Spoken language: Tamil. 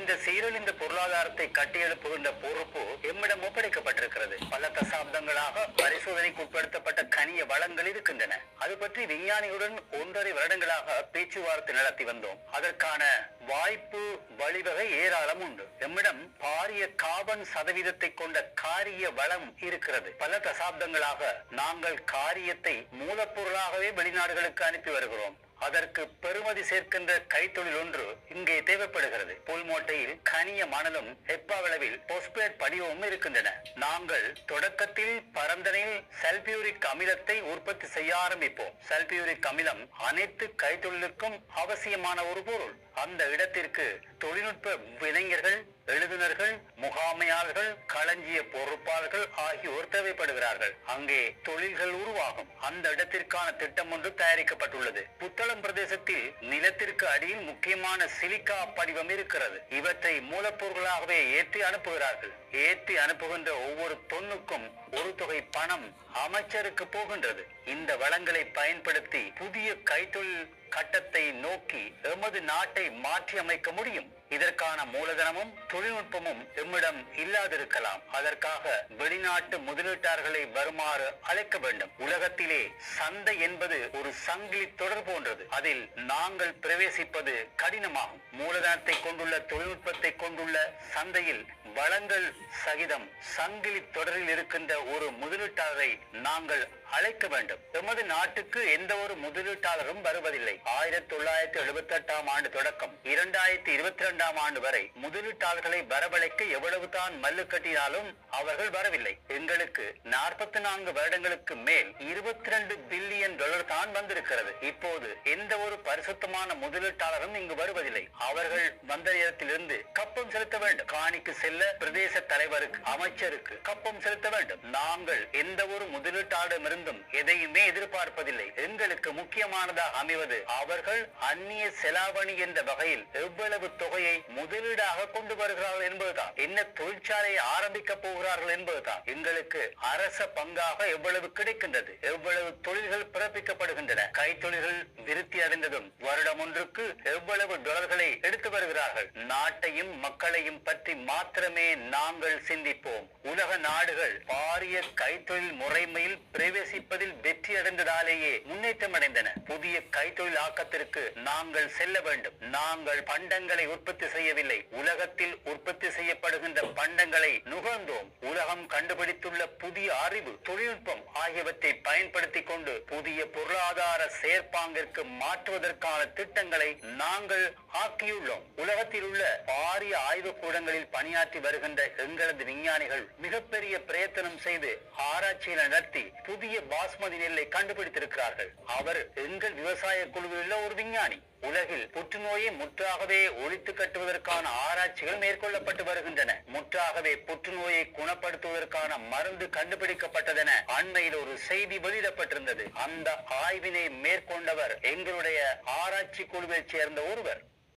இந்த சீரழிந்த பொருளாதாரத்தை கட்டியெழுப்புகின்ற பொறுப்பு எம்மிடம் ஒப்படைக்கப்பட்டிருக்கிறது. பல தசாப்தங்களாக பரிசோதனைக்கு உட்படுத்தப்பட்ட கனிய வளங்கள் இருக்கின்றன. அது பற்றி விஞ்ஞானிகளுடன் 1.5 வருடங்களாக பேச்சுவார்த்தை நடத்தி வந்தோம். அதற்கான வாய்ப்பு வழிவகை ஏராளம் உண்டு. எம்மிடம் பாரிய கார்பன் சதவீதத்தை கொண்ட காரிய வளம் இருக்கிறது. பல தசாப்தங்களாக நாங்கள் காரியத்தை மூலப்பொருளாகவே வெளிநாடுகளுக்கு அனுப்பி வருகிறோம். அதற்கு பெறுமதி சேர்க்கின்ற கைத்தொழில் ஒன்று இங்கே தேவைப்படுகிறது. புல்மோட்டையில் கனிய மணலும் ஹெப்பாவளவில் பொஸ்பேட் படிவமும் இருக்கின்றன. நாங்கள் தொடக்கத்தில் பரந்தனில் சல்பியூரிக் அமிலத்தை உற்பத்தி செய்ய ஆரம்பிப்போம். சல்பியூரிக் அமிலம் அனைத்து கைத்தொழிலுக்கும் அவசியமான ஒரு பொருள். அந்த இடத்திற்கு தொழில்நுட்ப இளைஞர்கள், எழுதுனர்கள், முகாமையாளர்கள், களஞ்சிய பொறுப்பாளர்கள் ஆகியோர் தேவைப்படுகிறார்கள். அங்கே தொழில்கள் உருவாகும். அந்த இடத்திற்கான திட்டம் ஒன்று தயாரிக்கப்பட்டுள்ளது. புத்தளம் பிரதேசத்தில் நிலத்திற்கு அடியில் முக்கியமான சிலிக்கா படிவம் இருக்கிறது. இவற்றை மூலப்பொருளாகவே ஏற்றி அனுப்புகிறார்கள். ஏற்றி அனுப்புகின்ற ஒவ்வொரு தொன்னுக்கும் ஒரு தொகை பணம் அமைச்சருக்கு போகின்றது. இந்த வளங்களை பயன்படுத்தி புதிய கைத்தொழில் கட்டத்தை நோக்கி எமது நாட்டை மாற்றி அமைக்க முடியும். இதற்கான மூலதனமும் தொழில்நுட்பமும் எம்மிடம் இல்லாதிருக்கலாம். அதற்காக வெளிநாட்டு முதலீட்டாளர்களை வருமாறு அழைக்க வேண்டும். உலகத்திலே சந்தை என்பது ஒரு சங்கிலி தொடர் போன்றது. அதில் நாங்கள் பிரவேசிப்பது கடினமாகும். மூலதனத்தை கொண்டுள்ள, தொழில்நுட்பத்தை கொண்டுள்ள சந்தையில் வளங்கள் சகிதம் சங்கிலி தொடரில் இருக்கின்ற ஒரு முதலீட்டாளரை நாங்கள் அழைக்க வேண்டும். எமது நாட்டுக்கு எந்த ஒரு முதலீட்டாளரும் வருவதில்லை. 1978 ஆண்டு தொடக்கம் 2022 ஆண்டு வரை முதலீட்டாளர்களை வரவழைக்க எவ்வளவு தான் மல்லு கட்டினாலும் அவர்கள் வரவில்லை. எங்களுக்கு 44 வருடங்களுக்கு மேல் $22 பில்லியன் தான் வந்திருக்கிறது. இப்போது எந்த ஒரு பரிசுத்தமான முதலீட்டாளரும் இங்கு வருவதில்லை. அவர்கள் வந்த நேரத்திலிருந்து கப்பம் செலுத்த வேண்டும். காணிக்கு செல்ல பிரதேச தலைவருக்கு, அமைச்சருக்கு கப்பம் செலுத்த வேண்டும். நாங்கள் எந்த ஒரு முதலீட்டாளரிடமிருந்தும் எதையுமே எதிர்பார்ப்பதில்லை. எங்களுக்கு முக்கியமானதாக அமைவது அவர்கள் அந்நிய செலாவணி என்ற வகையில் எவ்வளவு தொகையை முதலீடாக கொண்டு வருகிறார்கள் என்பதுதான். என்ன தொழிற்சாலையை ஆரம்பிக்க போகிறார்கள் என்பதுதான். எங்களுக்கு அரச பங்காக எவ்வளவு கிடைக்கின்றது, எவ்வளவு தொழில்கள் பிறப்பிக்கப்படுகின்றன, கைத்தொழில்கள் விருத்தி அடைந்ததும் வருடம் ஒன்றுக்கு எவ்வளவு டாலர்களை எடுத்து வருகிறார்கள். நாட்டையும் மக்களையும் பற்றி மாத்திரமே நாங்கள் சிந்திப்போம். உலக நாடுகள் பாரிய கைத்தொழில் முறைமையில் பிரவேசிப்பதில் வெற்றி அடைந்ததாலேயே முன்னேற்றம் அடைந்தன. புதிய கைத்தொழில் ஆக்கத்திற்கு நாங்கள் செல்ல வேண்டும். நாங்கள் பண்டங்களை உற்பத்தி செய்யவில்லை. உலகத்தில் உற்பத்தி செய்யப்படுகின்ற பண்டங்களை நுகர்ந்தோம். உலகம் கண்டுபிடித்துள்ள புதிய அறிவு, தொழில்நுட்பம் ஆகியவற்றை பயன்படுத்தி கொண்டு புதிய பொருளாதார செயற்பாங்கிற்கு மாற்றுவதற்கான திட்டங்களை நாங்கள் ஆக்கியுள்ளோம். உலகத்தில் உள்ள பாரிய ஆய்வு கூடங்களில் பணியாற்றி வருகின்ற எங்களது விஞ்ஞானிகள் மிகப்பெரிய பிரயத்தனம் செய்து ஆராய்ச்சியில் நடத்தி புதிய பாஸ்மதி நெல்லை கண்டுபிடித்திருக்கிறார்கள். அவர் எங்கள் விவசாய குழுவில் உள்ள ஒரு விஞ்ஞானி. உலகில் புற்றுநோயை முற்றாகவே ஒழித்து கட்டுவதற்கான ஆராய்ச்சிகள் மேற்கொள்ளப்பட்டு வருகின்றன. முற்றாகவே புற்றுநோயை குணப்படுத்துவதற்கான மருந்து கண்டுபிடிக்கப்பட்டதென அண்மையில் ஒரு செய்தி வெளியிடப்பட்டிருந்தது. அந்த ஆய்வினை மேற்கொண்டவர் எங்களுடைய ஆராய்ச்சி குழுவை சேர்ந்த ஒருவர்.